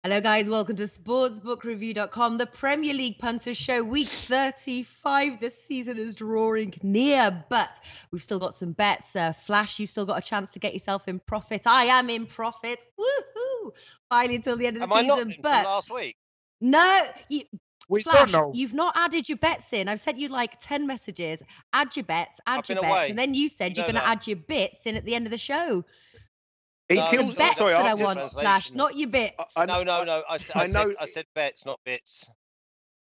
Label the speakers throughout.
Speaker 1: Hello, guys. Welcome to SportsbookReview.com, the Premier League Punters show. Week 35 this season is drawing near, but we've still got some bets. Flash, you've still got a chance to get yourself in profit. I am in profit. Woohoo! Finally until the end of the
Speaker 2: Am I
Speaker 1: season.
Speaker 2: not
Speaker 1: But
Speaker 2: from last week?
Speaker 1: no,
Speaker 3: We
Speaker 1: Flash,
Speaker 3: don't know.
Speaker 1: you've not added your bets in. I've sent you like 10 messages. Add your bets,
Speaker 2: I've been away.
Speaker 1: and then you said
Speaker 2: You
Speaker 1: you're
Speaker 2: know
Speaker 1: going to
Speaker 2: that.
Speaker 1: add your bits in at the end of the show.
Speaker 3: He
Speaker 2: No,
Speaker 3: kills.
Speaker 1: bets
Speaker 3: Sorry,
Speaker 1: that I
Speaker 3: I've just.
Speaker 1: want, Flash, not your bits.
Speaker 2: No.
Speaker 3: I know.
Speaker 2: I said bets, not bits.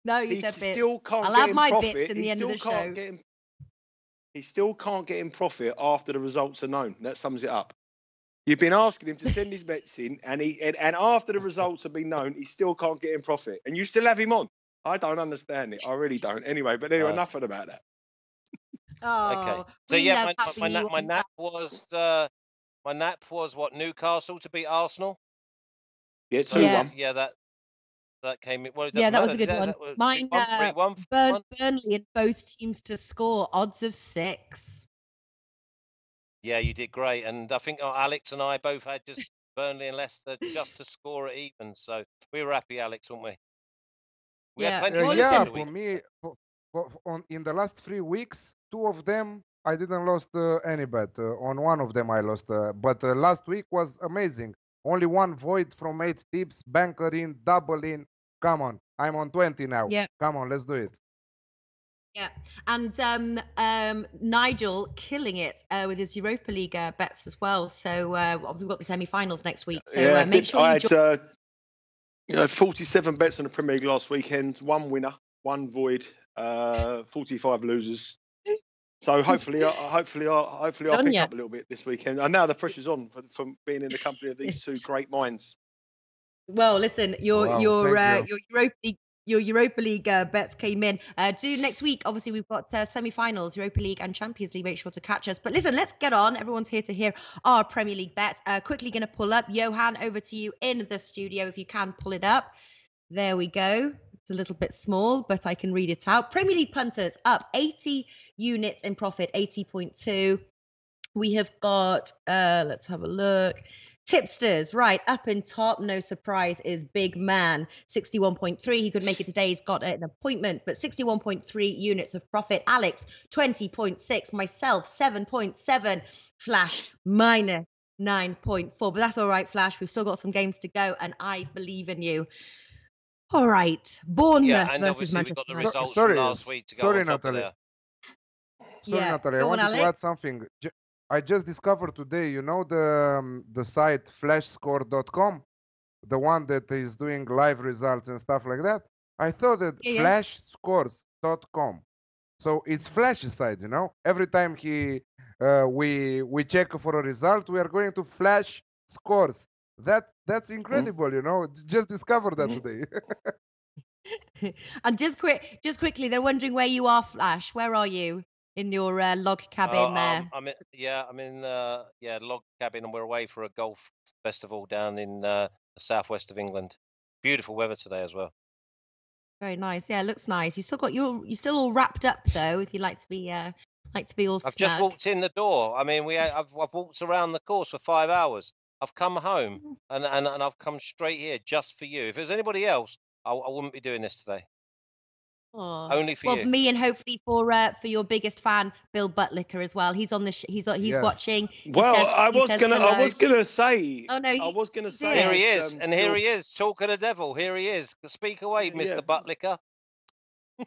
Speaker 1: No, you
Speaker 3: He
Speaker 1: said bits.
Speaker 3: still can't
Speaker 1: I'll
Speaker 3: get
Speaker 1: have
Speaker 3: in
Speaker 1: my
Speaker 3: profit.
Speaker 1: bits in the end of the show.
Speaker 3: He still can't get in profit after the results are known. That sums it up. You've been asking him to send his bets in, and after the results have been known, he still can't get in profit, and you still have him on. I don't understand it. I really don't. Anyway, but anyway, enough about that.
Speaker 1: Oh,
Speaker 2: Okay. So yeah, my nap was what, Newcastle to beat Arsenal.
Speaker 3: Yeah,
Speaker 2: 2-1. Yeah, that came in. Well,
Speaker 1: that was a good one. Mine,
Speaker 2: 3-1.
Speaker 1: Burnley and both teams to score, odds of 6.
Speaker 2: Yeah, you did great, and I think Alex and I both had just Burnley and Leicester just to score it even. So we were happy, Alex, weren't we? We had plenty of
Speaker 3: for
Speaker 2: me.
Speaker 3: In the last 3 weeks, 2 of them I didn't lost any bet. On one of them I lost, but last week was amazing. Only one void from 8 tips, banker in, double in. Come on, I'm on 20 now.
Speaker 1: Yeah.
Speaker 3: Come on, let's do it.
Speaker 1: Yeah, and Nigel killing it with his Europa League bets as well. So we've got the semi-finals next week. So make sure
Speaker 3: I had 47 bets on the Premier League last weekend. 1 winner, 1 void, 45 losers. So hopefully I'll pick up a little bit this weekend. And now the pressure's on from being in the company of these 2 great minds.
Speaker 1: Well, listen, your Europa League bets came in. Next week, obviously, we've got semi-finals, Europa League and Champions League. Make sure to catch us. But listen, let's get on. Everyone's here to hear our Premier League bets. Quickly going to pull up. Johan, over to you in the studio, if you can pull it up. There we go. It's a little bit small, but I can read it out. Premier League Punters up 80 units in profit, 80.2. We have got, let's have a look. Tipsters, right, up in top, no surprise, is Big Man, 61.3. He could make it today. He's got an appointment, but 61.3 units of profit. Alex, 20.6. Myself, 7.7. Flash, minus 9.4. But that's all right, Flash. We've still got some games to go, and I believe in you. All right, Bournemouth versus Manchester
Speaker 2: United. We got the results from last week to go on top of there.
Speaker 3: Sorry, Natalie, I wanted to add something. I just discovered today, you know, the site flashscore.com, the one that is doing live results and stuff like that. I thought that flashscores.com. So it's Flash's site, you know. Every time we check for a result, we are going to Flash Scores. That's incredible, you know. Just discovered that today.
Speaker 1: And just quickly, they're wondering where you are, Flash. Where are you? In your log cabin there?
Speaker 2: I'm in log cabin, and we're away for a golf festival down in the southwest of England. Beautiful weather today as well.
Speaker 1: Very nice. Yeah, it looks nice. You still got you're still all wrapped up though. If you like to be all.
Speaker 2: I've just walked in the door. I mean, I've walked around the course for 5 hours. I've come home and I've come straight here just for you. If there's anybody else, I wouldn't be doing this today.
Speaker 1: Oh.
Speaker 2: Only for you.
Speaker 1: Well, me and hopefully for your biggest fan, Bill Butlicker as well. He's on the he's watching.
Speaker 3: I was gonna say.
Speaker 1: Oh no,
Speaker 3: I was gonna say.
Speaker 2: Here he is, and here he is. Talk of the devil. Here he is. Speak away, Mr. Butlicker.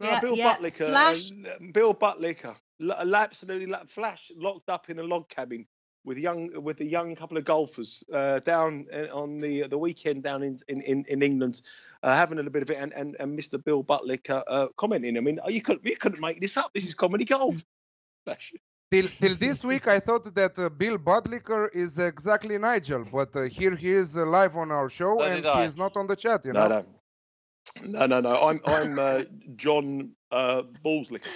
Speaker 3: Bill Butlicker. Bill Butlicker. Absolutely, Flash locked up in a log cabin with a young couple of golfers down on the weekend down in England, having a little bit of it, and Mr. Bill Butlicker commenting. I mean, you couldn't make this up. This is comedy gold. Till this week, I thought that Bill Butlicker is exactly Nigel, but here he is live on our show, and he's not on the chat. You know. No. I'm John Ballslicker.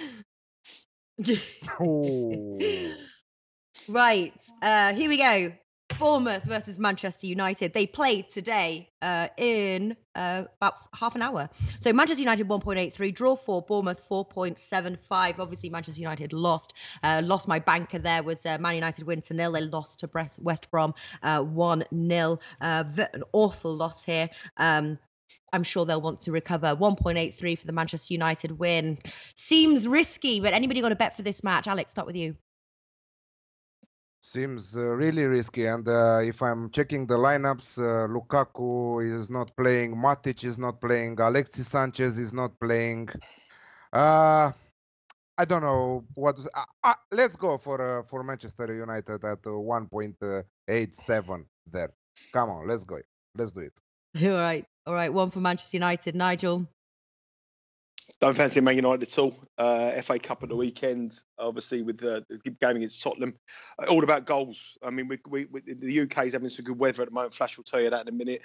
Speaker 1: Right, here we go. Bournemouth versus Manchester United. They played today in about half an hour. So Manchester United 1.83, draw 4, Bournemouth 4.75. Obviously, Manchester United lost. Lost my banker there was Man United win to 0. They lost to West Brom 1-0. An awful loss here. I'm sure they'll want to recover. 1.83 for the Manchester United win. Seems risky, but anybody got a bet for this match? Alex, start with you.
Speaker 4: Seems really risky. And if I'm checking the lineups, Lukaku is not playing, Matic is not playing, Alexis Sanchez is not playing. I don't know what. Let's go for Manchester United at 1.87 there. Come on, let's go. Let's do it.
Speaker 1: All right. One for Manchester United. Nigel?
Speaker 3: Don't fancy Man United at all. FA Cup at the weekend, obviously with the game against Tottenham. All about goals. I mean, the UK is having some good weather at the moment. Flash will tell you that in a minute.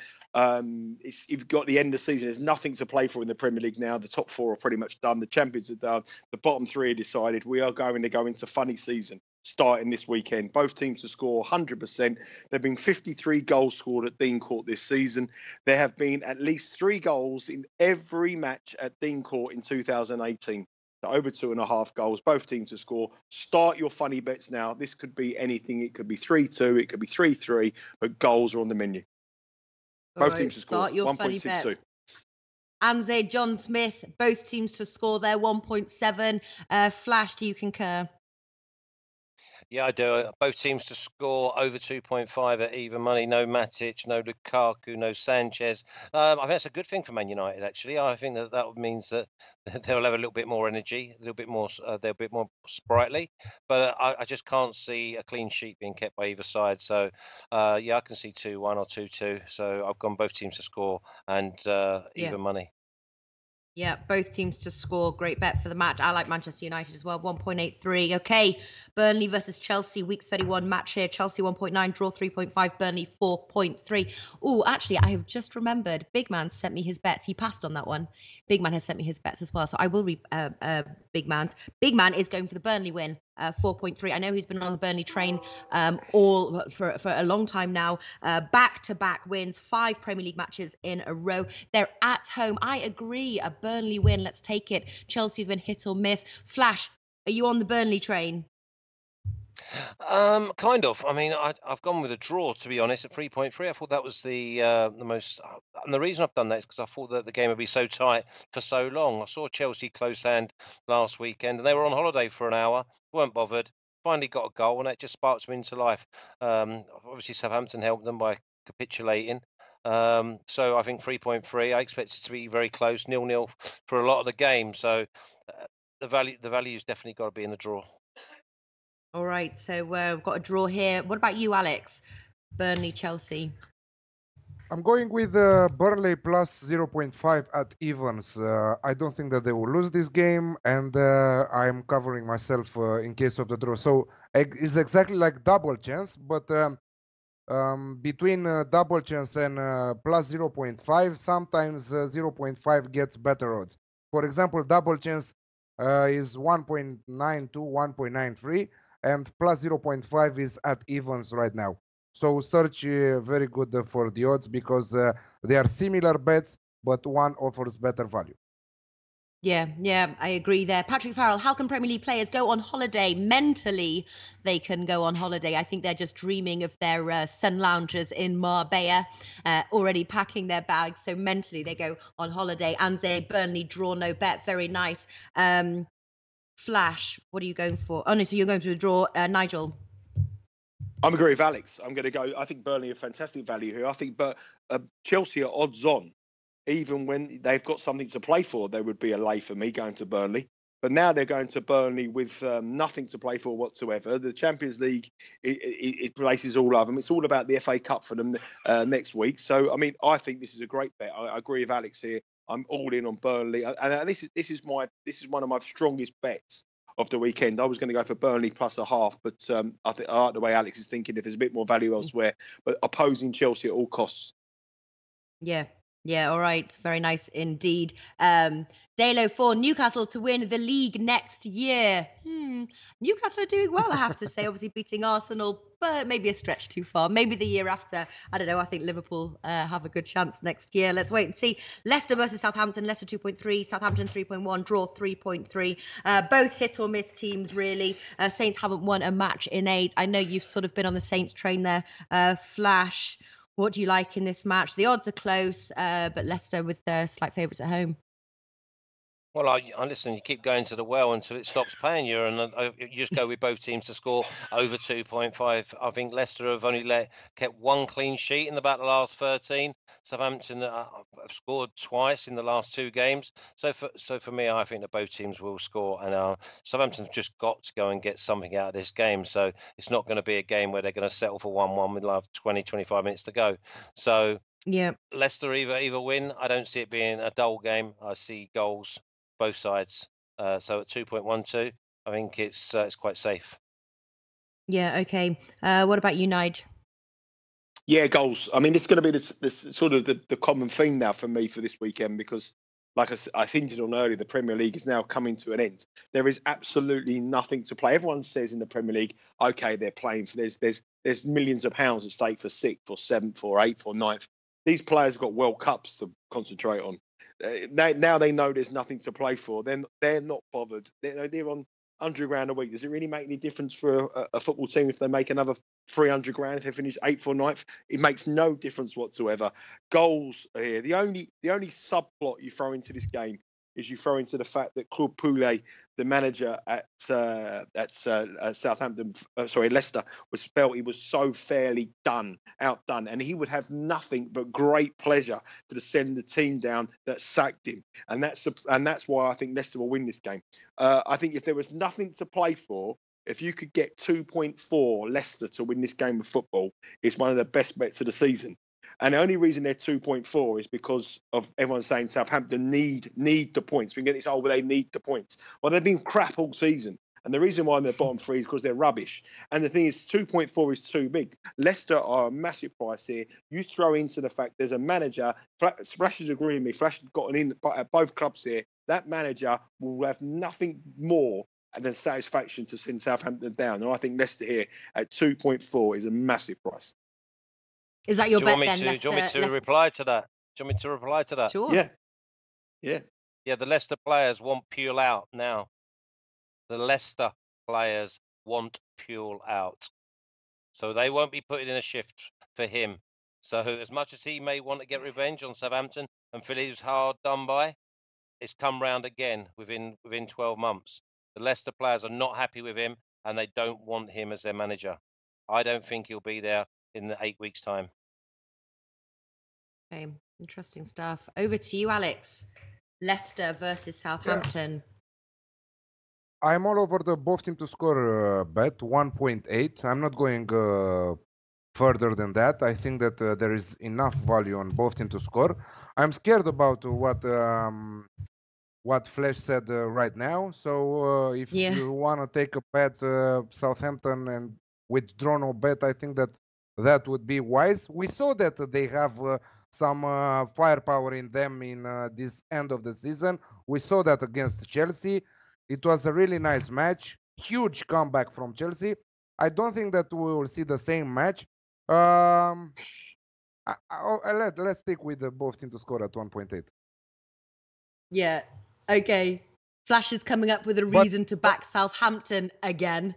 Speaker 3: You've got the end of the season. There's nothing to play for in the Premier League now. The top 4 are pretty much done. The champions are done. The bottom 3 are decided. We are going to go into funny season starting this weekend. Both teams to score 100%. There have been 53 goals scored at Dean Court this season. There have been at least 3 goals in every match at Dean Court in 2018. So over 2.5 goals. Both teams to score. Start your funny bets now. This could be anything. It could be 3-2. It could be 3-3. But goals are on the menu. Both teams to score. 1.62.
Speaker 1: Anze, John Smith, both teams to score there, 1.7. Flash, do you concur?
Speaker 2: Yeah, I do. Both teams to score over 2.5 at even money. No Matic, no Lukaku, no Sanchez. I think that's a good thing for Man United, actually. I think that means that they'll have a little bit more energy, a little bit more, they're a bit more sprightly. But I just can't see a clean sheet being kept by either side. So, yeah, I can see 2-1 or 2-2. So I've gone both teams to score and even money.
Speaker 1: Yeah, both teams to score. Great bet for the match. I like Manchester United as well, 1.83. Okay, Burnley versus Chelsea, week 31 match here. Chelsea 1.9, draw 3.5, Burnley 4.3. Oh, actually, I have just remembered. Big Man sent me his bets. He passed on that one. Big Man has sent me his bets as well. So I will read Big Man's. Big Man is going for the Burnley win, 4.3. I know he's been on the Burnley train all for a long time now. Back-to-back wins, 5 Premier League matches in a row. They're at home. I agree. A Burnley win. Let's take it. Chelsea have been hit or miss. Flash, are you on the Burnley train?
Speaker 2: Kind of. I mean, I've gone with a draw, to be honest, at 3.3. I thought that was the most, and the reason I've done that is because I thought that the game would be so tight for so long. I saw Chelsea close hand last weekend, and they were on holiday for an hour, weren't bothered. Finally got a goal, and that just sparked them into life. Obviously, Southampton helped them by capitulating. So I think 3.3. I expect it to be very close, 0-0 for a lot of the game. So the value's definitely got to be in the draw.
Speaker 1: All right, so we've got a draw here. What about you, Alex? Burnley, Chelsea.
Speaker 4: I'm going with Burnley plus 0.5 at evens. I don't think that they will lose this game, and I'm covering myself in case of the draw. So it's exactly like double chance, but between double chance and plus 0.5, sometimes 0.5 gets better odds. For example, double chance is 1.92, 1.93, and plus 0.5 is at evens right now. So search very good for the odds because they are similar bets, but one offers better value.
Speaker 1: Yeah, I agree there. Patrick Farrell, how can Premier League players go on holiday? Mentally, they can go on holiday. I think they're just dreaming of their sun loungers in Marbella, already packing their bags. So mentally, they go on holiday. Anze, Burnley, draw, no bet. Very nice. Flash, what are you going for? Oh, no, so you're going to draw. Nigel?
Speaker 3: I'm agree with Alex. I'm going to go. I think Burnley are fantastic value here. I think, but Chelsea are odds on. Even when they've got something to play for, there would be a lay for me going to Burnley. But now they're going to Burnley with nothing to play for whatsoever. The Champions League, it places all of them. It's all about the FA Cup for them next week. So, I mean, I think this is a great bet. I agree with Alex here. I'm all in on Burnley, and this is one of my strongest bets of the weekend. I was going to go for Burnley plus a half, but I like the way Alex is thinking. If there's a bit more value elsewhere, but opposing Chelsea at all costs.
Speaker 1: Yeah, Yeah, all right. Very nice indeed. Dalo for Newcastle to win the league next year. Newcastle are doing well, I have to say. Obviously beating Arsenal, but maybe a stretch too far. Maybe the year after. I don't know. I think Liverpool have a good chance next year. Let's wait and see. Leicester versus Southampton. Leicester 2.3, Southampton 3.1, draw 3.3. Both hit or miss teams, really. Saints haven't won a match in 8. I know you've sort of been on the Saints train there, Flash. What do you like in this match? The odds are close, but Leicester with the slight favourites at home.
Speaker 2: Well, I listen. You keep going to the well until it stops paying you, and you just go with both teams to score over 2.5. I think Leicester have only kept one clean sheet in about the last 13. Southampton have scored twice in the last 2 games. So for me, I think that both teams will score, and Southampton's just got to go and get something out of this game. So it's not going to be a game where they're going to settle for 1-1 with like 20, 25 minutes to go. So
Speaker 1: yeah,
Speaker 2: Leicester either win. I don't see it being a dull game. I see goals both sides. So at 2.12, I think it's quite safe.
Speaker 1: Yeah, okay. What about you, Nige?
Speaker 3: Yeah, goals. I mean, it's going to be this sort of the common theme now for me for this weekend because, like I hinted on earlier, the Premier League is now coming to an end. There is absolutely nothing to play. Everyone says in the Premier League, okay, they're playing for there's millions of pounds at stake for 6th or 7th or 8th or 9th. These players have got World Cups to concentrate on. Now they know there's nothing to play for. They're not bothered. They're on 100 grand a week. Does it really make any difference for a football team if they make another 300 grand if they finish 8th or 9th? It makes no difference whatsoever. Goals here. The only subplot you throw into this game is you throw into the fact that Claude Poulet, the manager at Southampton, Leicester, felt he was so fairly outdone, and he would have nothing but great pleasure to send the team down that sacked him, and that's why I think Leicester will win this game. I think if there was nothing to play for, if you could get 2.4 Leicester to win this game of football, it's one of the best bets of the season. And the only reason they're 2.4 is because of everyone saying Southampton need the points. We can get this, well, they need the points. Well, they've been crap all season. And the reason why they're bottom 3 is because they're rubbish. And the thing is, 2.4 is too big. Leicester are a massive price here. You throw into the fact there's a manager, Flash is agreeing with me, Flash has gotten in at both clubs here. That manager will have nothing more than satisfaction to send Southampton down. And I think Leicester here at 2.4 is a massive price.
Speaker 1: Is that your bet then?
Speaker 2: Do you want me to reply to that? Do you want me to reply to that?
Speaker 1: Sure.
Speaker 3: Yeah.
Speaker 2: The Leicester players want Puel out now. The Leicester players want Puel out. So they won't be putting in a shift for him. So as much as he may want to get revenge on Southampton and feel he was hard done by, it's come round again within 12 months. The Leicester players are not happy with him and they don't want him as their manager. I don't think he'll be there in the 8 weeks' time.
Speaker 1: Okay, interesting stuff. Over to you, Alex. Leicester versus Southampton.
Speaker 4: I'm all over the both team to score bet 1.8. I'm not going further than that. I think that there is enough value on both team to score. I'm scared about what Flash said right now. So if you want to take a bet Southampton and withdraw no bet, I think that would be wise. We saw that they have some firepower in them in this end of the season. We saw that against Chelsea. It was a really nice match. Huge comeback from Chelsea. I don't think that we will see the same match. Let's stick with both teams to score at 1.8.
Speaker 1: Yeah. Okay. Flash is coming up with a reason to back Southampton again.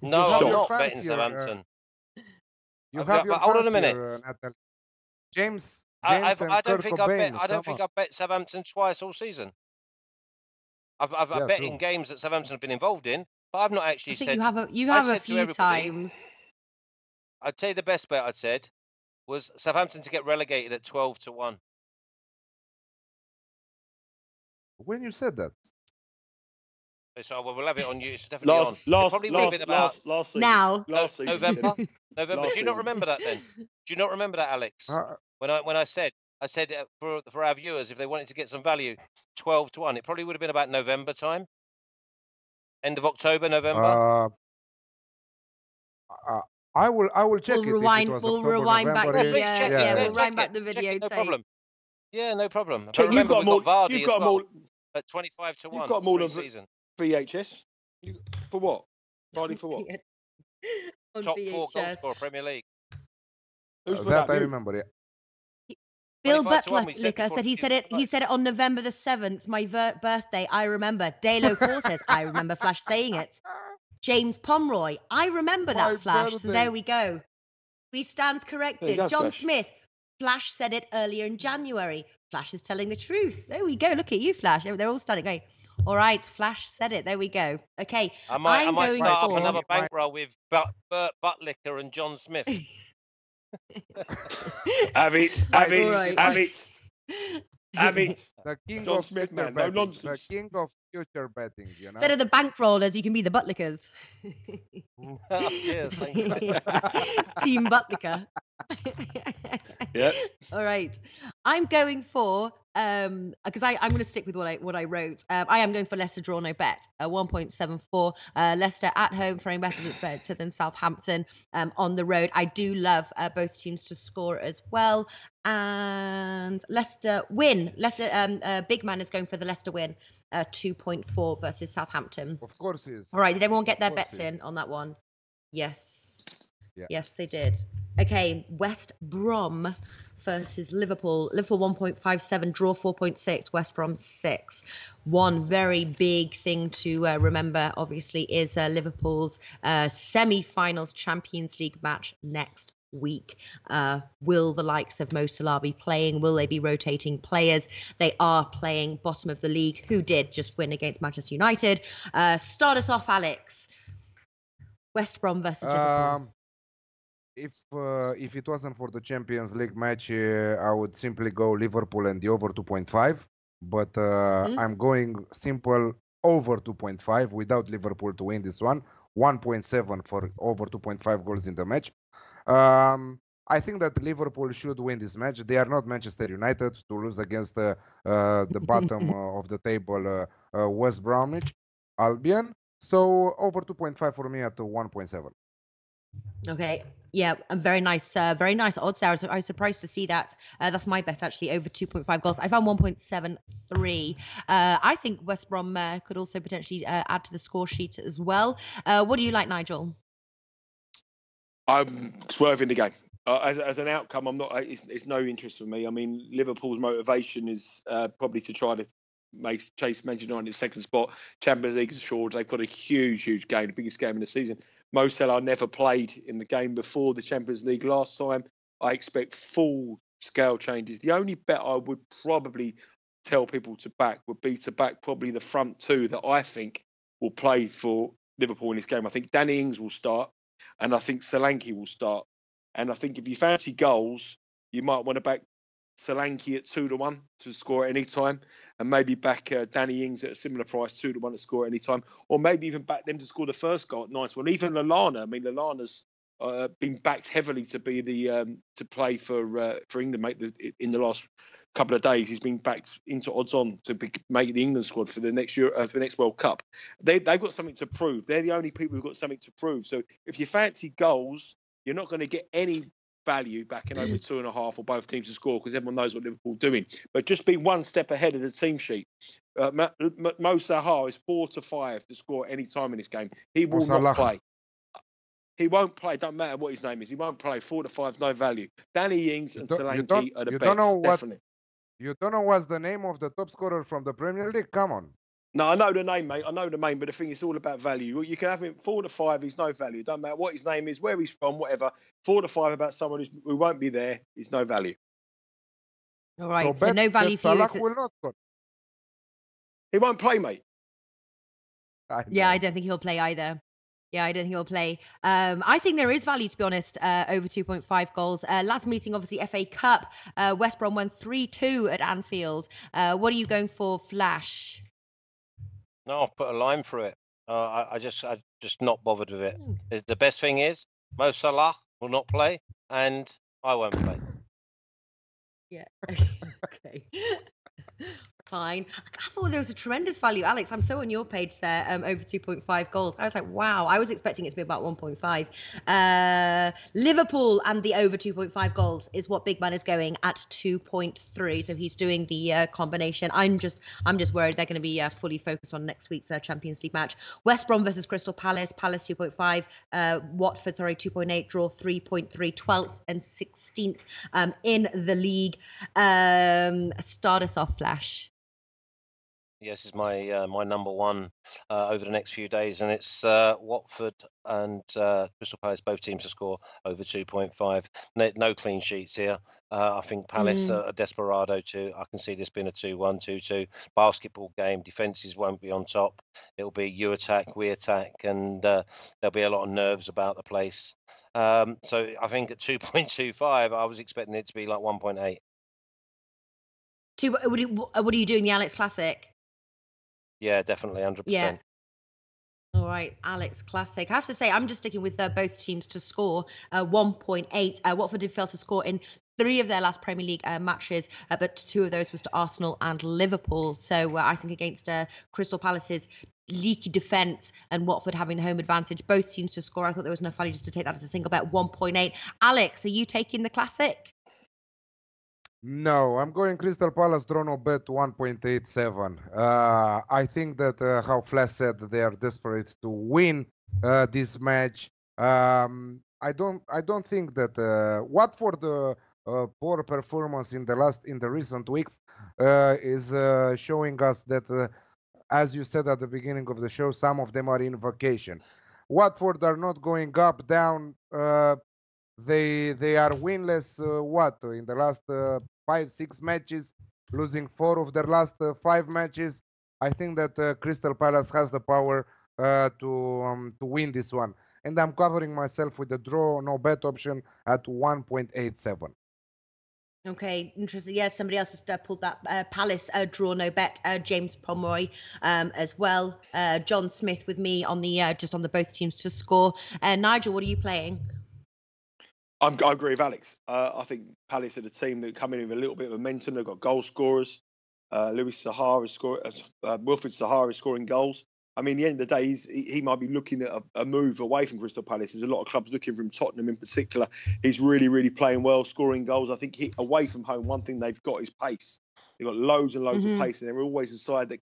Speaker 2: No, I'm not betting Southampton.
Speaker 4: You have your
Speaker 2: hold on a minute.
Speaker 4: Natalie. James
Speaker 2: I
Speaker 4: don't think
Speaker 2: I've bet Southampton twice all season. I've bet in games that Southampton have been involved in, but I've not actually said.
Speaker 1: You have a few times.
Speaker 2: I'd say the best bet I'd said was Southampton to get relegated at 12-1.
Speaker 4: When you said that?
Speaker 2: So we'll have it on you. It's definitely
Speaker 3: last season.
Speaker 1: Now.
Speaker 3: Last season.
Speaker 2: November. Do you not remember that then? Do you not remember that, Alex? When I said for our viewers, if they wanted to get some value, 12-1. It probably would have been about November time. End of October, November.
Speaker 4: I will check
Speaker 1: We'll rewind back the video.
Speaker 2: No problem. Yeah, no problem. But
Speaker 3: Check,
Speaker 2: remember, we've got Vardy
Speaker 3: you've got
Speaker 2: as well
Speaker 3: them all.
Speaker 2: at 25 to 1.
Speaker 3: You've got them all on
Speaker 2: season.
Speaker 3: VHS. For what? Vardy for what?
Speaker 1: On
Speaker 2: Top 4 goal
Speaker 1: VHS.
Speaker 2: scorer Premier League.
Speaker 3: Who's put
Speaker 4: That
Speaker 3: that?
Speaker 4: I
Speaker 3: You?
Speaker 4: remember. Yeah.
Speaker 1: Bill
Speaker 2: 25 to 1, we
Speaker 1: Butler
Speaker 2: said
Speaker 1: said he
Speaker 2: before
Speaker 1: said it. He said it on November the 7th, my birthday. I remember. Dalo 4 says I remember Flash saying it. James Pomeroy, I remember
Speaker 4: My
Speaker 1: that, Flash. So
Speaker 4: birthday.
Speaker 1: there we go. We stand corrected.
Speaker 3: Go,
Speaker 1: John
Speaker 3: Flash.
Speaker 1: Smith, Flash said it earlier in January. Flash is telling the truth. There we go. Look at you, Flash. They're all starting going. All right, Flash said it. There we go. Okay.
Speaker 2: I might start up
Speaker 1: for...
Speaker 2: another bankroll with Bert Buttlicker and John Smith.
Speaker 3: Have it.
Speaker 4: The king
Speaker 3: John
Speaker 4: of
Speaker 3: Smith,
Speaker 4: future
Speaker 3: man, no
Speaker 4: betting.
Speaker 3: nonsense.
Speaker 4: The king of future betting, you know.
Speaker 1: Instead of the bankrollers, you can be the Buttlickers.
Speaker 2: Oh, cheers. Thank you.
Speaker 1: Team Buttlicker.
Speaker 3: Yeah.
Speaker 1: All right. I'm going for because I'm going to stick with what I wrote. I am going for Leicester draw no bet. 1.74. Leicester at home throwing better than Southampton. On the road, I do love both teams to score as well. And Leicester win. Leicester big man is going for the Leicester win. 2.4 versus Southampton.
Speaker 4: Of course he is.
Speaker 1: All right. Did everyone get their
Speaker 4: Of course
Speaker 1: bets
Speaker 4: he is.
Speaker 1: in on that one? Yes.
Speaker 4: Yeah.
Speaker 1: Yes, they did. Okay, West Brom versus Liverpool. Liverpool 1.57, draw 4.6, West Brom 6. One very big thing to remember, obviously, is Liverpool's semi-finals Champions League match next week. Will the likes of Mo Salah be playing? Will they be rotating players? They are playing bottom of the league, who did just win against Manchester United. Start us off, Alex. West Brom versus Liverpool.
Speaker 4: If it wasn't for the Champions League match, I would simply go Liverpool and the over 2.5. But I'm going simple over 2.5 without Liverpool to win this one. 1.7 for over 2.5 goals in the match. I think that Liverpool should win this match. They are not Manchester United to lose against the bottom of the table West Bromwich Albion. So over 2.5 for me at 1.7.
Speaker 1: Okay. Yeah, and very nice odds there. I was surprised to see that. That's my bet, actually, over 2.5 goals. I found 1.73. I think West Brom could also potentially add to the score sheet as well. What do you like, Nigel?
Speaker 3: I'm swerving the game. As an outcome, I'm not. It's no interest for me. I mean, Liverpool's motivation is probably to try to chase Manchester United in the second spot. Champions League is assured. They've got a huge game, the biggest game in the season. Mo Salah never played in the game before the Champions League last time. I expect full scale changes. The only bet I would probably tell people to back would be to back probably the front two that I think will play for Liverpool in this game. I think Danny Ings will start, and I think Solanke will start. And I think if you fancy goals, you might want to back Solanke at 2-1 to score at any time, and maybe back Danny Ings at a similar price, 2-1 to score at any time, or maybe even back them to score the first goal at 9-1. Even Lallana, I mean, Lallana's been backed heavily to be the to play for England. In the last couple of days, he's been backed into odds on to make the England squad for the next year, for the next World Cup. They've got something to prove. They're the only people who've got something to prove. So if you fancy goals, you're not going to get any value backing over 2.5 or both teams to score, because everyone knows what Liverpool are doing. But just be one step ahead of the team sheet. Mo Salah is 4-5 to score at any time in this game. He will not play. He won't play. Don't matter what his name is. He won't play. 4-5, no value. Danny Ings and Solanke are the best. Definitely.
Speaker 4: You don't know what's the name of the top scorer from the Premier League? Come on.
Speaker 3: No, I know the name, mate. I know the name, but the thing is, it's all about value. You can have him 4-5. He's no value. Don't matter what his name is, where he's from, whatever. 4-5 about someone who won't be there is no value.
Speaker 1: All right. So no value for you.
Speaker 4: Will not score.
Speaker 3: He won't play, mate.
Speaker 1: I don't think he'll play either. Yeah, I don't think he'll play. I think there is value, to be honest, over 2.5 goals. Last meeting, obviously, FA Cup. West Brom won 3-2 at Anfield. What are you going for, Flash?
Speaker 2: No, I've put a line through it. I just not bothered with it. The best thing is Mo Salah will not play, and I won't play.
Speaker 1: Yeah. Okay. Fine. I thought there was a tremendous value. Alex, I'm so on your page there, over 2.5 goals. I was like, wow, I was expecting it to be about 1.5. Liverpool and the over 2.5 goals is what Big Man is going at 2.3. So he's doing the combination. I'm just worried they're going to be fully focused on next week's Champions League match. West Brom versus Crystal Palace. Palace 2.5. Watford, 2.8. Draw 3.3. 12th and 16th in the league. Start us off, Flash.
Speaker 2: Yes, is my my number one over the next few days, and it's Watford and Crystal Palace, both teams to score over 2.5. No clean sheets here. I think Palace are desperado too. I can see this being a 2-1, 2-2 basketball game. Defences won't be on top. It'll be you attack, we attack, and there'll be a lot of nerves about the place. So I think at 2.25, I was expecting it to be like 1.8.
Speaker 1: What are you doing, the Alex Classic?
Speaker 2: Yeah, definitely, 100%.
Speaker 1: Yeah. All right, Alex Classic. I have to say, I'm just sticking with both teams to score 1.8. Watford did fail to score in 3 of their last Premier League matches, but 2 of those was to Arsenal and Liverpool. So I think against Crystal Palace's leaky defence and Watford having the home advantage, both teams to score, I thought there was enough value just to take that as a single bet, 1.8. Alex, are you taking the Classic?
Speaker 4: No, I'm going Crystal Palace draw no bet 1.87. I think that how Flash said, they are desperate to win this match. I don't think that Watford poor performance in the recent weeks is showing us that as you said at the beginning of the show, some of them are in vacation. Watford are not going up down. They are winless. In the last 5-6 matches, losing 4 of their last 5 matches. I think that Crystal Palace has the power to win this one, and I'm covering myself with the draw no bet option at 1.87.
Speaker 1: Okay, interesting. Yeah, somebody else just pulled that Palace draw no bet. James Pomeroy as well. John Smith with me on the just on the both teams to score. Nigel, what are you playing?
Speaker 3: I agree with Alex. I think Palace are the team that come in with a little bit of momentum. They've got goal scorers. Wilfried Zaha is scoring goals. I mean, at the end of the day, he might be looking at a move away from Crystal Palace. There's a lot of clubs looking for him, Tottenham in particular. He's really, really playing well, scoring goals. I think away from home, one thing they've got is pace. They've got loads and loads of pace, and they're always a side that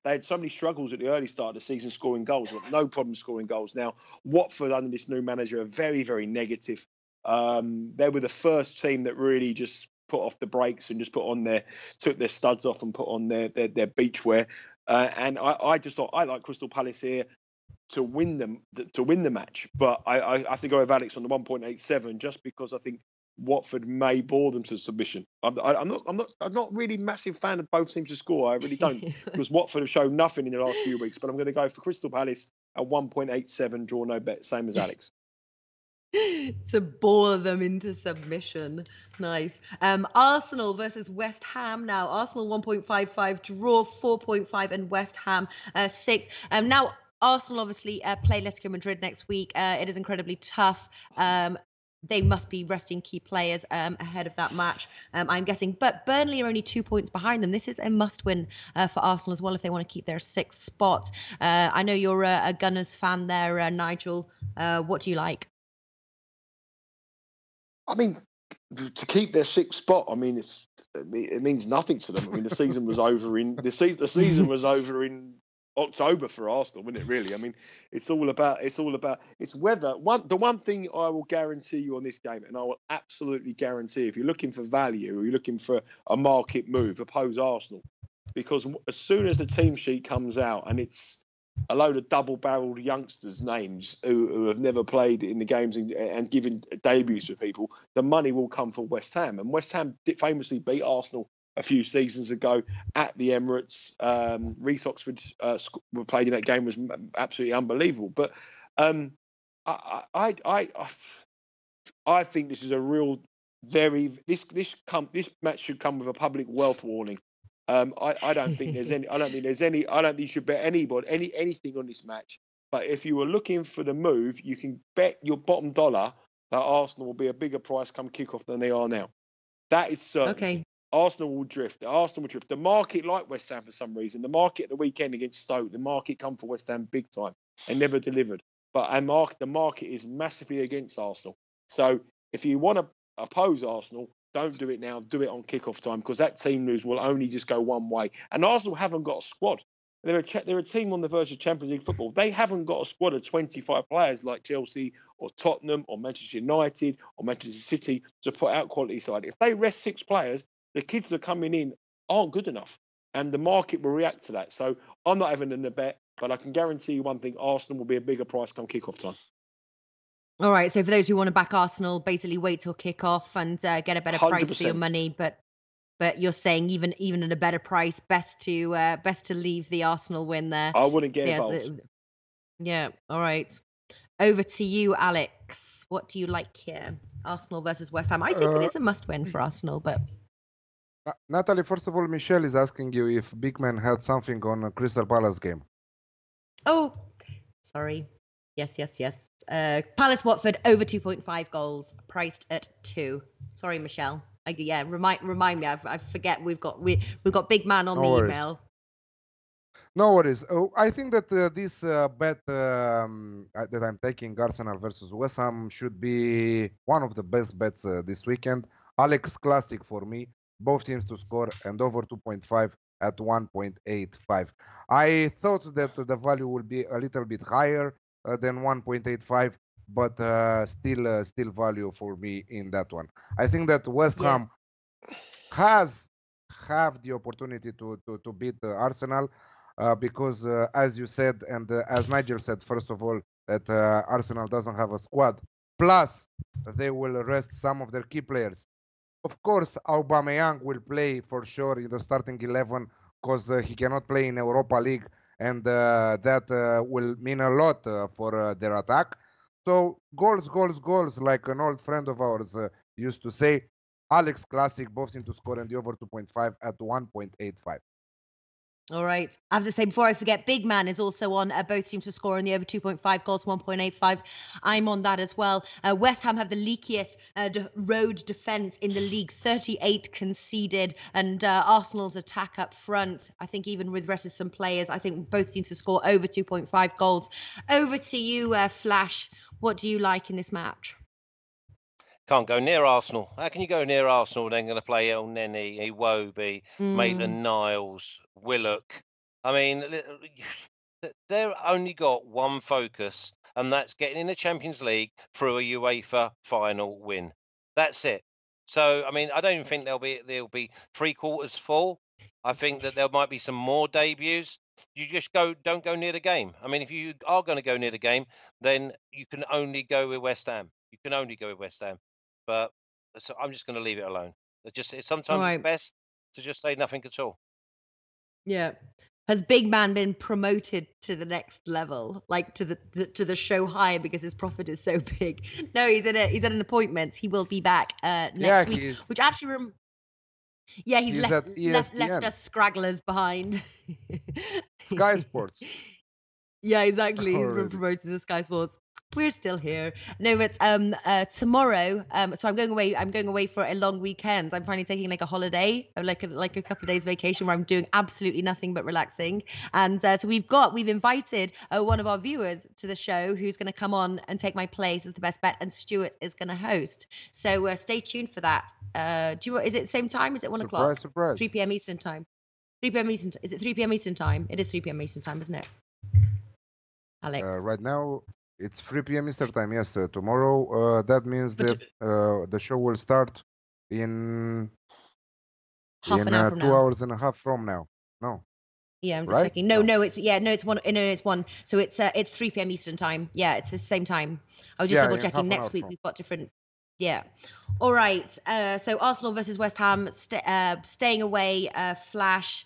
Speaker 3: they had so many struggles at the early start of the season scoring goals, but no problem scoring goals. Now, Watford under this new manager are very, very negative. They were the first team that really just put off the brakes and just took their studs off and put on their beachwear. And I just thought I like Crystal Palace here to win the match, but I have to go with Alex on the 1.87 just because I think Watford may bore them to submission. I'm not really a massive fan of both teams to score. I really don't, because Watford have shown nothing in the last few weeks. But I'm going to go for Crystal Palace at 1.87 draw no bet, same as Alex.
Speaker 1: To bore them into submission. Nice. Arsenal versus West Ham now. Arsenal 1.55, draw 4.5, and West Ham 6. Now, Arsenal obviously play Atletico Madrid next week. It is incredibly tough. They must be resting key players ahead of that match, I'm guessing. But Burnley are only 2 points behind them. This is a must-win for Arsenal as well if they want to keep their 6th spot. I know you're a Gunners fan there, Nigel. What do you like?
Speaker 3: I mean, to keep their 6th spot, I mean, it means nothing to them. I mean, the season was over in October for Arsenal, wasn't it? Really, I mean, it's whether the one thing I will guarantee you on this game, and I will absolutely guarantee, if you're looking for value or you're looking for a market move, oppose Arsenal, because as soon as the team sheet comes out and it's a load of double-barreled youngsters' names who have never played in the games and given debuts to people, the money will come for West Ham. And West Ham famously beat Arsenal a few seasons ago at the Emirates. Reece Oxford played in that game, was absolutely unbelievable. But I think this is a real this match should come with a public wealth warning. I don't think there's any. I don't think you should bet anything on this match. But if you were looking for the move, you can bet your bottom dollar that Arsenal will be a bigger price come kickoff than they are now. That is certain.
Speaker 1: Okay.
Speaker 3: Arsenal will drift. The market, like West Ham for some reason, the market at the weekend against Stoke, the market come for West Ham big time and never delivered. But the market is massively against Arsenal. So if you want to oppose Arsenal, don't do it now. Do it on kickoff time, because that team news will only just go one way. And Arsenal haven't got a squad. They're a team on the verge of Champions League football. They haven't got a squad of 25 players like Chelsea or Tottenham or Manchester United or Manchester City to put out quality side. If they rest 6 players, the kids that are coming in aren't good enough, and the market will react to that. So I'm not having a bet, but I can guarantee you one thing: Arsenal will be a bigger price come kickoff time.
Speaker 1: All right. So for those who want to back Arsenal, basically wait till kickoff and get a better
Speaker 3: 100%.
Speaker 1: price for your money. But you're saying even at a better price, best to leave the Arsenal win there.
Speaker 3: I wouldn't get involved.
Speaker 1: Yeah. All right. Over to you, Alex. What do you like here? Arsenal versus West Ham. I think it is a must-win for Arsenal, but.
Speaker 4: Natalie, first of all, Michelle is asking you if Big Man had something on a Crystal Palace game.
Speaker 1: Oh, sorry. Yes. Palace Watford over 2.5 goals, priced at 2. Sorry, Michelle. Remind me. I forget we've got Big Man on the email.
Speaker 4: No worries. Oh, I think that this bet that I'm taking, Arsenal versus West Ham, should be one of the best bets this weekend. Alex classic for me. Both teams to score and over 2.5 at 1.85. I thought that the value will be a little bit higher than 1.85, but still value for me in that one. I think that West Ham have the opportunity to beat Arsenal because as you said, and as Nigel said, first of all, that Arsenal doesn't have a squad. Plus, they will rest some of their key players. Of course, Aubameyang will play for sure in the starting 11 because he cannot play in Europa League, and that will mean a lot for their attack. So goals, like an old friend of ours used to say. Alex classic, both teams to score and the over 2.5 at 1.85.
Speaker 1: All right. I have to say, before I forget, Big Man is also on both teams to score on the over 2.5 goals, 1.85. I'm on that as well. West Ham have the leakiest road defence in the league, 38 conceded, and Arsenal's attack up front, I think even with rest of some players, I think both teams to score over 2.5 goals. Over to you, Flash. What do you like in this match?
Speaker 2: Can't go near Arsenal. How can you go near Arsenal? Then going to play El Neni, Iwobi, Maitland-Niles, Willock. I mean, they've only got one focus, and that's getting in the Champions League through a UEFA final win. That's it. So, I mean, I don't even think they'll be 3/4 full. I think that there might be some more debuts. You just don't go near the game. I mean, if you are going to go near the game, then you can only go with West Ham. You can only go with West Ham. But so I'm just going to leave it alone. It's sometimes it's best to just say nothing at all.
Speaker 1: Yeah. Has Big Man been promoted to the next level, like to the show higher because his profit is so big? No, he's at an appointment. He will be back next week, which actually he's left us scragglers behind.
Speaker 4: Sky Sports.
Speaker 1: Yeah, exactly. He's been promoted to Sky Sports. We're still here. No, but tomorrow. So I'm going away for a long weekend. I'm finally taking like a holiday, like a couple of days vacation where I'm doing absolutely nothing but relaxing. And so we've invited one of our viewers to the show who's going to come on and take my place as the best bet, and Stuart is going to host. So stay tuned for that. Is it the same time? Is it 1 o'clock?
Speaker 4: Surprise.
Speaker 1: 3 p.m. Eastern time. 3 p.m. Eastern. Is it 3 p.m. Eastern time? It is 3 p.m. Eastern time, isn't it? Alex.
Speaker 4: Right now. It's 3 p.m. Eastern time. Yes, tomorrow. That means that the show will start in
Speaker 1: half an hour from
Speaker 4: 2 hours and a half from now. No.
Speaker 1: Yeah, I'm just checking. No, it's 1. No, it's 1. So it's 3 p.m. Eastern time. Yeah, it's the same time. I was just double checking. Next week we've got different. Yeah. All right. So Arsenal versus West Ham. Staying away. Flash.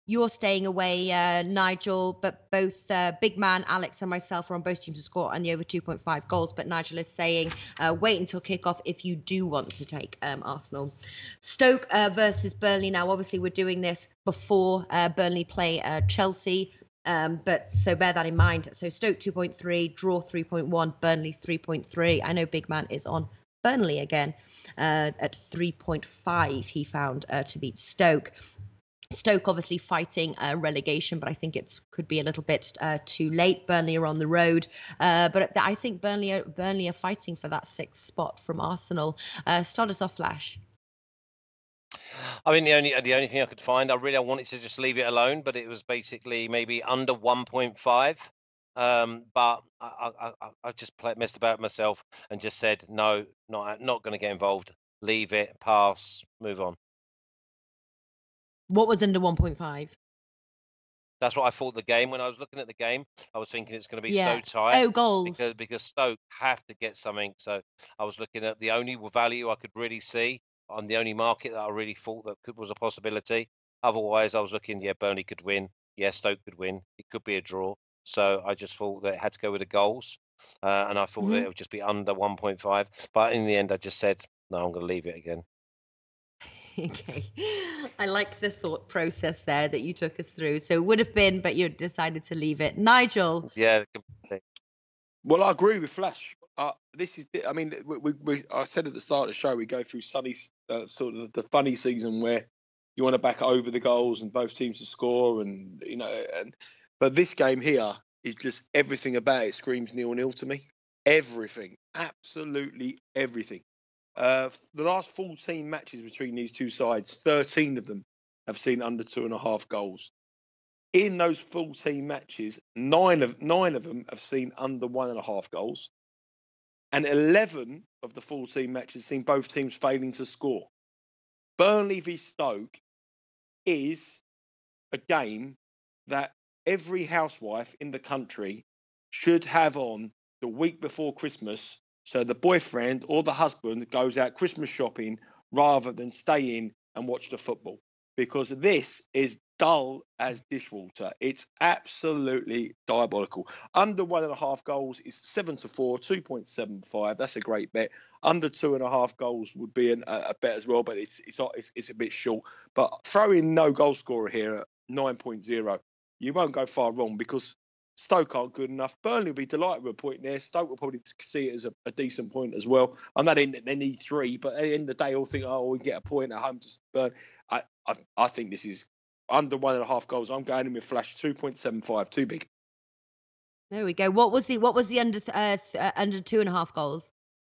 Speaker 1: You're staying away, Nigel, but both Big Man, Alex, and myself are on both teams to score on the over 2.5 goals. But Nigel is saying wait until kickoff if you do want to take Arsenal. Stoke versus Burnley. Now, obviously, we're doing this before Burnley play Chelsea, but so bear that in mind. So Stoke 2.3, draw 3.1, Burnley 3.3. I know Big Man is on Burnley again at 3.5. He found to beat Stoke. Stoke obviously fighting relegation, but I think it could be a little bit too late. Burnley are on the road, but I think Burnley are fighting for that 6th spot from Arsenal. Start us off, Flash.
Speaker 2: I mean, the only thing I could find, I wanted to just leave it alone, but it was basically maybe under 1.5. But I just messed about myself and just said no, not going to get involved. Leave it, pass, move on.
Speaker 1: What was under 1.5?
Speaker 2: That's what I thought the game. When I was looking at the game, I was thinking it's going to be so tight.
Speaker 1: Oh, goals.
Speaker 2: Because Stoke have to get something. So I was looking at the only value I could really see on the only market that I really thought that was a possibility. Otherwise, I was looking, Burnley could win. Stoke could win. It could be a draw. So I just thought that it had to go with the goals. And I thought that it would just be under 1.5. But in the end, I just said, no, I'm going to leave it again.
Speaker 1: Okay. I like the thought process there that you took us through. So it would have been, but you decided to leave it. Nigel?
Speaker 2: Yeah, completely.
Speaker 3: Well, I agree with Flash. This is, I mean, I said at the start of the show, we go through sort of the funny season where you want to back over the goals and both teams to score, and but this game here is just everything about it screams 0-0 to me. Everything, absolutely everything. The last 14 matches between these two sides, 13 of them have seen under 2.5 goals. In those 14 matches, nine of them have seen under 1.5 goals, and 11 of the 14 matches seen both teams failing to score. Burnley v Stoke is a game that every housewife in the country should have on the week before Christmas, so the boyfriend or the husband goes out Christmas shopping rather than stay in and watch the football, because this is dull as dishwater. It's absolutely diabolical. Under 1.5 goals is 7-4, 2.75. That's a great bet. Under 2.5 goals would be a bet as well, but it's a bit short. But throw in no goal scorer here at 9.0. You won't go far wrong, because Stoke aren't good enough. Burnley will be delighted with a point there. Stoke will probably see it as a decent point as well. I'm not in that they need 3, but at the end of the day, all think, we get a point at home to Burnley. I think this is under 1.5 goals. I'm going in with Flash 2.75, too big.
Speaker 1: There we go. What was the under 2.5 goals?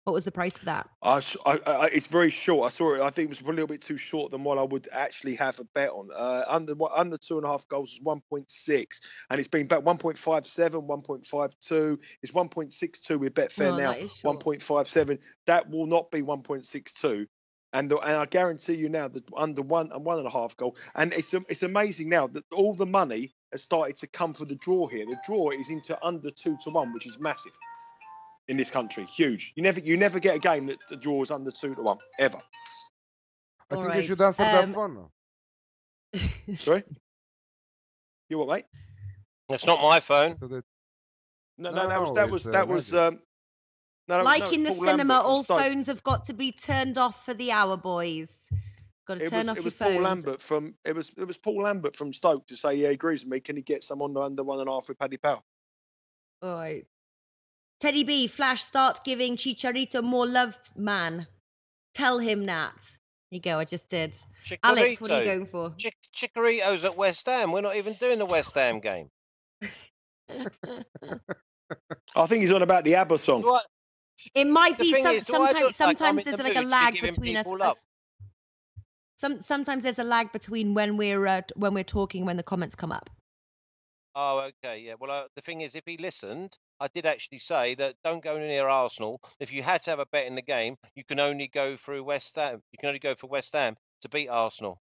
Speaker 1: What was the price for that?
Speaker 3: It's very short. I saw it. I think it was a little bit too short than what I would actually have a bet on. Under 2.5 goals is 1.6, and it's been bet 1.57, 1.52. It's 1.62 with Betfair now. 1.57. That will not be 1.62. And I guarantee you now that under 1.5 goal, and it's amazing now that all the money has started to come for the draw here. The draw is into under 2-1, which is massive in this country. Huge. You never get a game that the draw is under 2-1 ever.
Speaker 4: I think you should answer that phone.
Speaker 3: Sorry? You what, mate?
Speaker 2: It's not my phone.
Speaker 3: No, that was.
Speaker 1: Like in the cinema, all phones have got to be turned off for the hour, boys. Got to turn off your phones.
Speaker 3: It was Paul Lambert from Stoke to say, yeah, he agrees with me. Can he get someone under 1.5 with Paddy Power?
Speaker 1: All right. Teddy B, Flash, start giving Chicharito more love, man. Tell him that. There you go, I just did.
Speaker 2: Chikorito.
Speaker 1: Alex, what are you going for?
Speaker 2: Chikorito's at West Ham. We're not even doing the West Ham game.
Speaker 3: I think he's on about the ABBA song.
Speaker 1: It might be sometimes there's like a lag between us. Sometimes there's a lag between when we're talking, when the comments come up.
Speaker 2: Oh, okay, yeah. Well, the thing is, if he listened, I did actually say that don't go near Arsenal. If you had to have a bet in the game, you can only go through West Ham. You can only go for West Ham to beat Arsenal.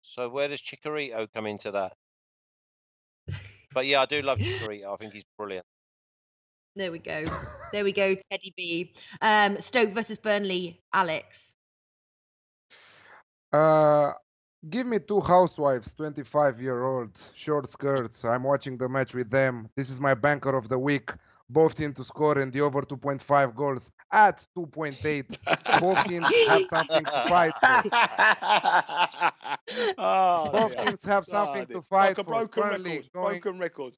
Speaker 2: So where does Chikorito come into that? But yeah, I do love Chikorito. I think he's brilliant.
Speaker 1: There we go. Teddy B. Stoke versus Burnley, Alex.
Speaker 4: Give me 2 housewives, 25-year-old, short skirts. I'm watching the match with them. This is my banker of the week. Both teams to score in the over 2.5 goals at 2.8. Both teams have something to fight for. Both teams have something to fight for.
Speaker 3: Broken record.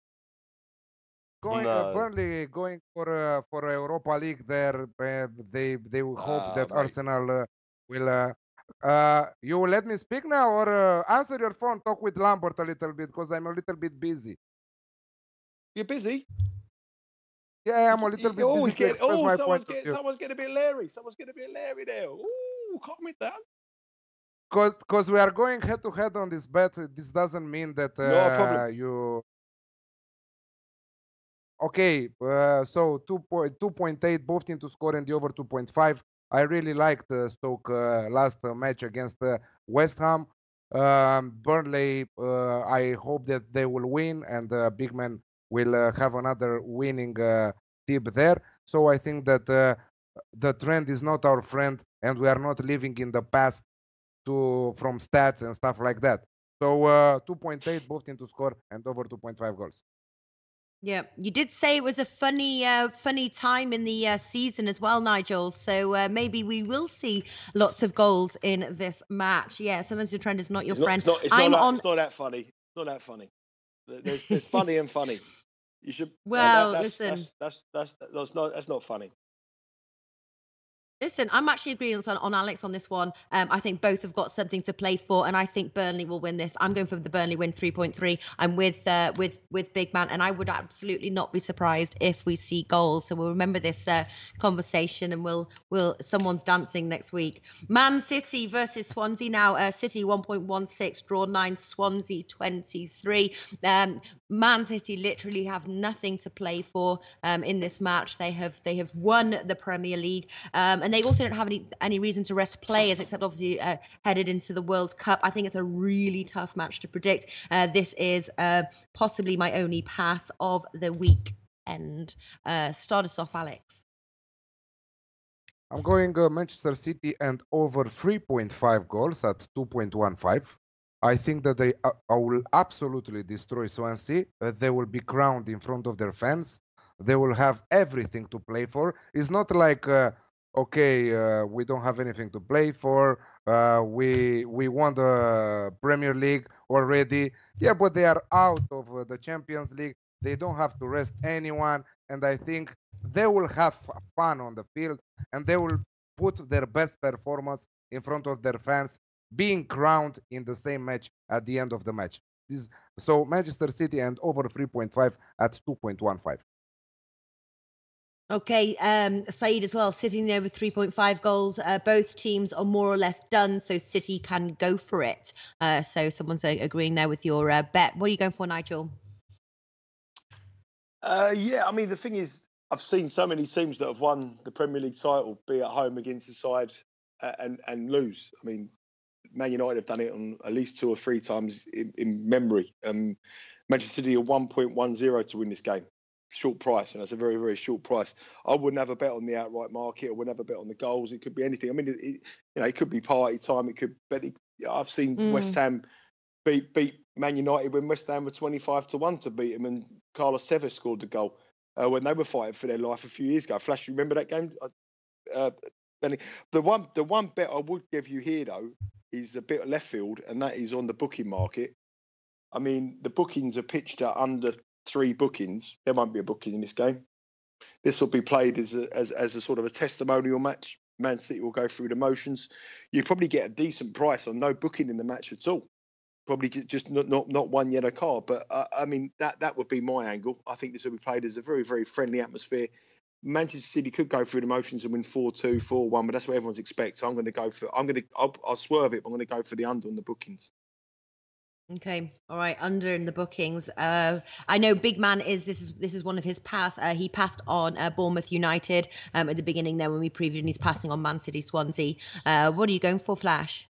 Speaker 2: No.
Speaker 4: Burnley going for Europa League there. They will hope that
Speaker 3: Mate.
Speaker 4: Arsenal will. You will let me speak now, or answer your phone. Talk with Lambert a little bit because I'm a little bit busy.
Speaker 3: You're busy.
Speaker 4: Yeah, I'm a little bit busy to express my point of view.
Speaker 3: Someone's getting a bit leery. Someone's getting a bit leery there. Ooh, calm it down.
Speaker 4: Because we are going head to head on this bet. This doesn't mean that
Speaker 3: No problem.
Speaker 4: you. Okay, so 2.8, both team to score in the over 2.5. I really liked Stoke last match against West Ham. Burnley, I hope that they will win, and Big Man will have another winning tip there. So I think that the trend is not our friend, and we are not living in the past from stats and stuff like that. So 2.8, both team to score, and over 2.5 goals.
Speaker 1: Yeah, you did say it was a funny time in the season as well, Nigel. So maybe we will see lots of goals in this match. Yeah, sometimes the trend is not your friend.
Speaker 3: It's not that funny. It's not that funny. There's funny and funny. You should.
Speaker 1: Well, listen.
Speaker 3: That's not funny.
Speaker 1: Listen, I'm actually agreeing on Alex on this one. I think both have got something to play for, and I think Burnley will win this. I'm going for the Burnley win 3.3. I'm with Big Man, and I would absolutely not be surprised if we see goals. So we'll remember this conversation, and we'll someone's dancing next week. Man City versus Swansea now. City 1.16, draw 9, Swansea 23. Man City literally have nothing to play for in this match. They have won the Premier League. And they also don't have any reason to rest players, except obviously headed into the World Cup. I think it's a really tough match to predict. This is possibly my only pass of the weekend. Start us off, Alex.
Speaker 4: I'm going Manchester City and over 3.5 goals at 2.15. I think that they will absolutely destroy Swansea. They will be crowned in front of their fans. They will have everything to play for. It's not like okay, we don't have anything to play for. We won the Premier League already. Yeah, but they are out of the Champions League. They don't have to rest anyone, and I think they will have fun on the field, and they will put their best performance in front of their fans, being crowned in the same match at the end of the match. So Manchester City and over 3.5 at 2.15.
Speaker 1: Okay, Saeed as well, sitting there with 3.5 goals. Both teams are more or less done, so City can go for it. So someone's agreeing there with your bet. What are you going for, Nigel?
Speaker 3: Yeah, I mean, the thing is, I've seen so many teams that have won the Premier League title be at home against the side and lose. I mean, Man United have done it on at least 2 or 3 times in memory. Manchester City are 1.10 to win this game. Short price, and that's a very, very short price. I wouldn't have a bet on the outright market. I wouldn't have a bet on the goals. It could be anything. I mean, it could be party time. It could. But I've seen West Ham beat Man United when West Ham were 25-1 to beat them, and Carlos Tevez scored the goal when they were fighting for their life a few years ago. Flash, you remember that game? The one bet I would give you here though is a bit left field, and that is on the booking market. I mean, the bookings are pitched at under 3 bookings. There won't be a booking in this game. This will be played as a sort of a testimonial match. Man City will go through the motions. You probably get a decent price on no booking in the match at all. Probably just not one yellow card. But I mean, that would be my angle. I think this will be played as a very, very friendly atmosphere. Manchester City could go through the motions and win 4-2, 4-1, but that's what everyone's expects. So I'll swerve it, but I'm going to go for the under on the bookings.
Speaker 1: Okay, all right, under in the bookings. I know Big Man this is one of his pass. He passed on Bournemouth United at the beginning there when we previewed, and he's passing on Man City Swansea. What are you going for, Flash?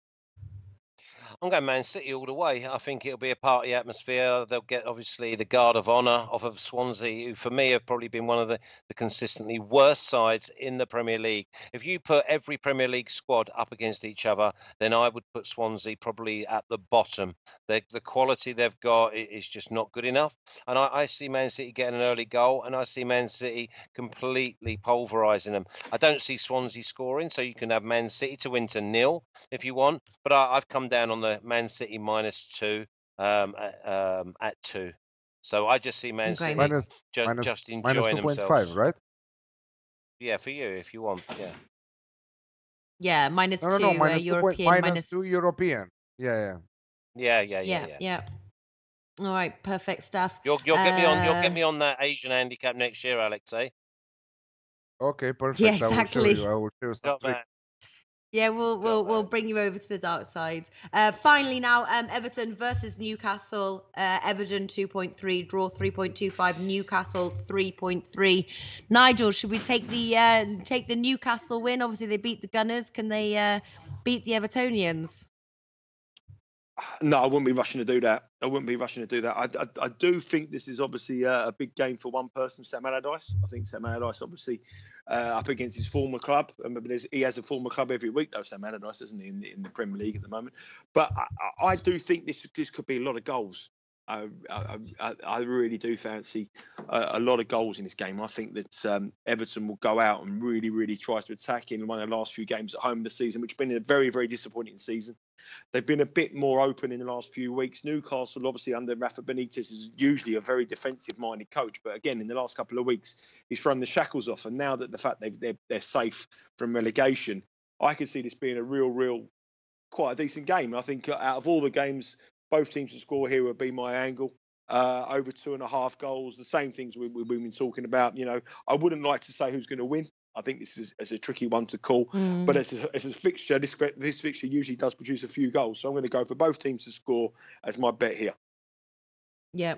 Speaker 2: I'm going Man City all the way. I think it'll be a party atmosphere. They'll get, obviously, the guard of honour off of Swansea, who for me have probably been one of the consistently worst sides in the Premier League. If you put every Premier League squad up against each other, then I would put Swansea probably at the bottom. The quality they've got is just not good enough. And I see Man City getting an early goal, and I see Man City completely pulverising them. I don't see Swansea scoring, so you can have Man City to win to 0 if you want. But I've come down on the Man City -2 at 2. So I just see Man City just enjoying themselves.
Speaker 4: -2.5, right?
Speaker 2: Yeah, for you if you want. Yeah.
Speaker 1: Yeah, -2
Speaker 4: No,
Speaker 1: European,
Speaker 4: -2 European. Yeah.
Speaker 1: Yeah. All right, perfect stuff.
Speaker 2: You'll get me on that Asian handicap next year, Alex, eh?
Speaker 4: Okay, perfect.
Speaker 1: Yeah, exactly.
Speaker 4: I will show you some
Speaker 2: Got
Speaker 4: tricks.
Speaker 2: that.
Speaker 1: Yeah, we'll bring you over to the dark side. Finally now, Everton versus Newcastle. Everton 2.3, draw 3.25, Newcastle 3.3. Nigel, should we take the Newcastle win? Obviously they beat the Gunners. Can they beat the Evertonians?
Speaker 3: No, I wouldn't be rushing to do that. I do think this is obviously a big game for one person, Sam Allardyce. I think Sam Allardyce, obviously, up against his former club. He has a former club every week, though, Sam Allardyce, doesn't he, in the Premier League at the moment. But I do think this could be a lot of goals. I really do fancy a lot of goals in this game. I think that Everton will go out and really, really try to attack in one of the last few games at home this season, which has been a very, very disappointing season. They've been a bit more open in the last few weeks. Newcastle, obviously, under Rafa Benitez, is usually a very defensive-minded coach. But again, in the last couple of weeks, he's thrown the shackles off. And now that the fact they're safe from relegation, I can see this being a real, quite a decent game. I think out of all the games, both teams to score here would be my angle. Over 2.5 goals, the same things we've been talking about. You know, I wouldn't like to say who's going to win. I think this is a tricky one to call, but as a fixture, this fixture usually does produce a few goals. So I'm going to go for both teams to score as my bet here.
Speaker 1: Yeah.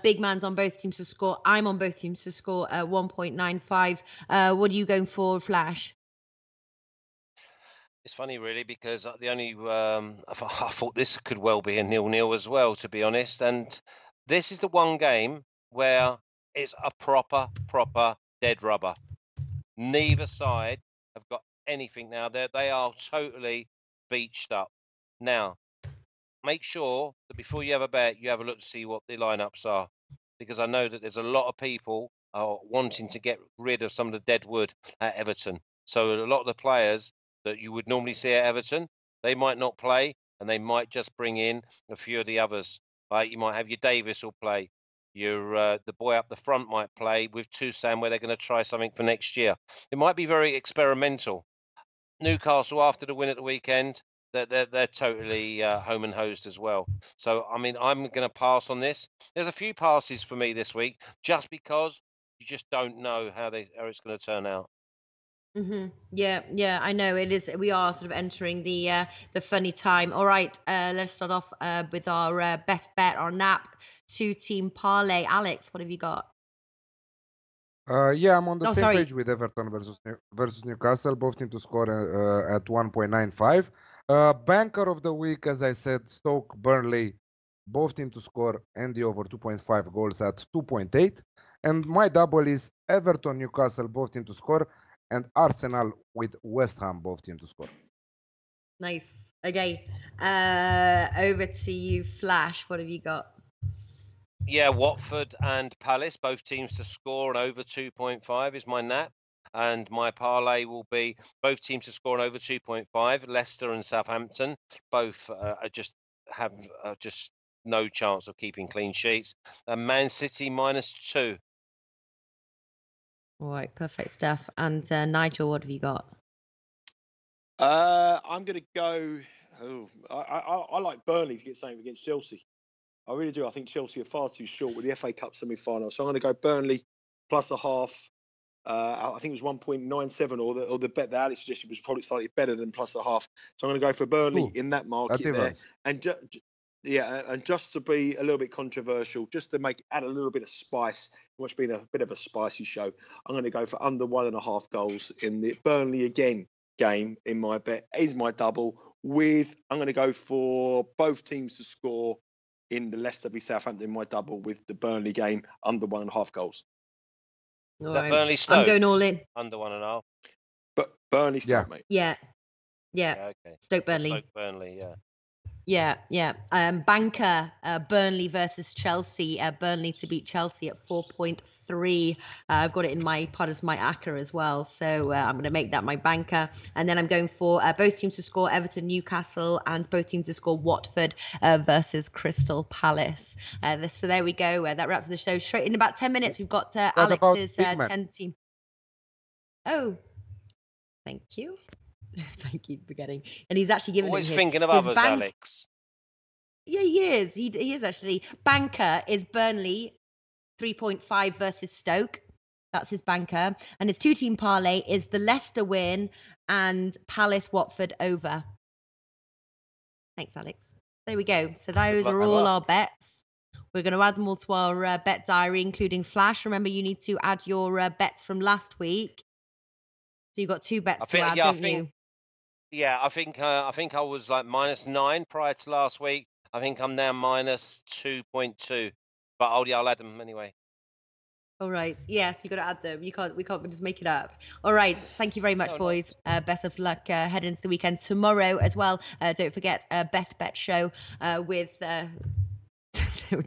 Speaker 1: Big man's on both teams to score. I'm on both teams to score 1.95. What are you going for, Flash?
Speaker 2: It's funny, really, because the only I thought this could well be a 0-0 as well, to be honest. And this is the one game where it's a proper dead rubber. Neither side have got anything now. They are totally beached up. Now, make sure that before you have a bet, you have a look to see what the lineups are, because I know that there's a lot of people wanting to get rid of some of the dead wood at Everton. So a lot of the players that you would normally see at Everton, they might not play, and they might just bring in a few of the others. Like you might have your Davis will play. Your the boy up the front might play with Toussaint, where they're going to try something for next year. It might be very experimental. Newcastle, after the win at the weekend, they're totally home and hosed as well. So I mean, I'm going to pass on this. There's a few passes for me this week, just because you just don't know how it's going to turn out.
Speaker 1: Yeah, I know it is. We are sort of entering the funny time. All right, let's start off with our best bet, our NAP 2-team parlay. Alex, what have you got?
Speaker 4: Yeah, I'm on the same page with Everton versus Newcastle, both teams to score at 1.95. Banker of the week, as I said, Stoke Burnley, both teams to score and the over 2.5 goals at 2.8. And my double is Everton Newcastle, both teams to score, and Arsenal with West Ham, both teams to score.
Speaker 1: Nice. Okay, over to you, Flash. What have you got?
Speaker 2: Yeah, Watford and Palace, both teams to score and over 2.5 is my NAP. And my parlay will be both teams to score and over 2.5. Leicester and Southampton both have just no chance of keeping clean sheets. And Man City -2.
Speaker 1: All right, perfect stuff. And Nigel, what have you got?
Speaker 3: I'm going to go. I like Burnley to get something against Chelsea. I really do. I think Chelsea are far too short with the FA Cup semi-final. So I'm going to go Burnley +0.5. I think it was 1.97, or the bet that Alex suggested was probably slightly better than +0.5. So I'm going to go for Burnley in that market there. And just to be a little bit controversial, just to add a little bit of spice, what's been a bit of a spicy show, I'm going to go for under 1.5 goals in the Burnley again game in my bet. Is my double with, I'm going to go for both teams to score in the Leicester v Southampton, my double with the Burnley game under 1.5 goals.
Speaker 2: Is that Burnley Stoke?
Speaker 1: I'm going all in.
Speaker 2: Under 1.5.
Speaker 3: But Burnley Stoke, mate.
Speaker 1: Yeah. Okay. Stoke Burnley.
Speaker 2: Stoke Burnley, yeah.
Speaker 1: Yeah. Banker, Burnley versus Chelsea. Burnley to beat Chelsea at 4.3. I've got it in my pod as my ACCA as well. So I'm going to make that my banker. And then I'm going for both teams to score Everton, Newcastle, and both teams to score Watford versus Crystal Palace. So there we go. That wraps the show. Straight in about 10 minutes, we've got Alex's 10 team. Oh, thank you. Thank you for getting. And he's actually giving
Speaker 2: always thinking of others, Alex.
Speaker 1: Yeah, he is. He is actually. Banker is Burnley 3.5 versus Stoke. That's his banker. And his 2-team parlay is the Leicester win and Palace Watford over. Thanks, Alex. There we go. So those are all our bets. We're going to add them all to our bet diary, including Flash. Remember, you need to add your bets from last week. So you've got 2 bets to add, don't you?
Speaker 2: Yeah, I think I was like -9 prior to last week. I think I'm now -2.2. But I'll add them anyway.
Speaker 1: All right. Yes, you got to add them. We can't just make it up. All right. Thank you very much, boys. Best of luck heading into the weekend tomorrow as well. Don't forget Best Bet Show with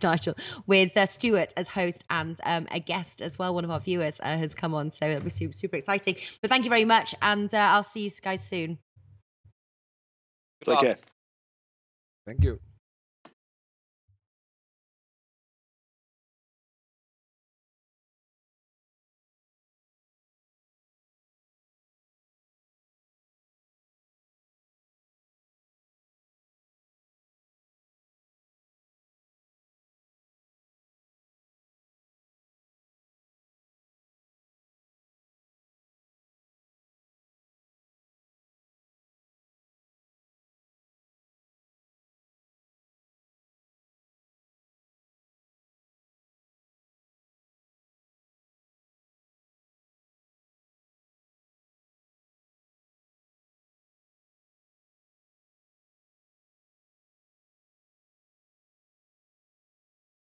Speaker 1: Nigel, with Stuart as host and a guest as well. One of our viewers has come on, so it'll be super, super exciting. But thank you very much, and I'll see you guys soon.
Speaker 3: Take care.
Speaker 4: Thank you.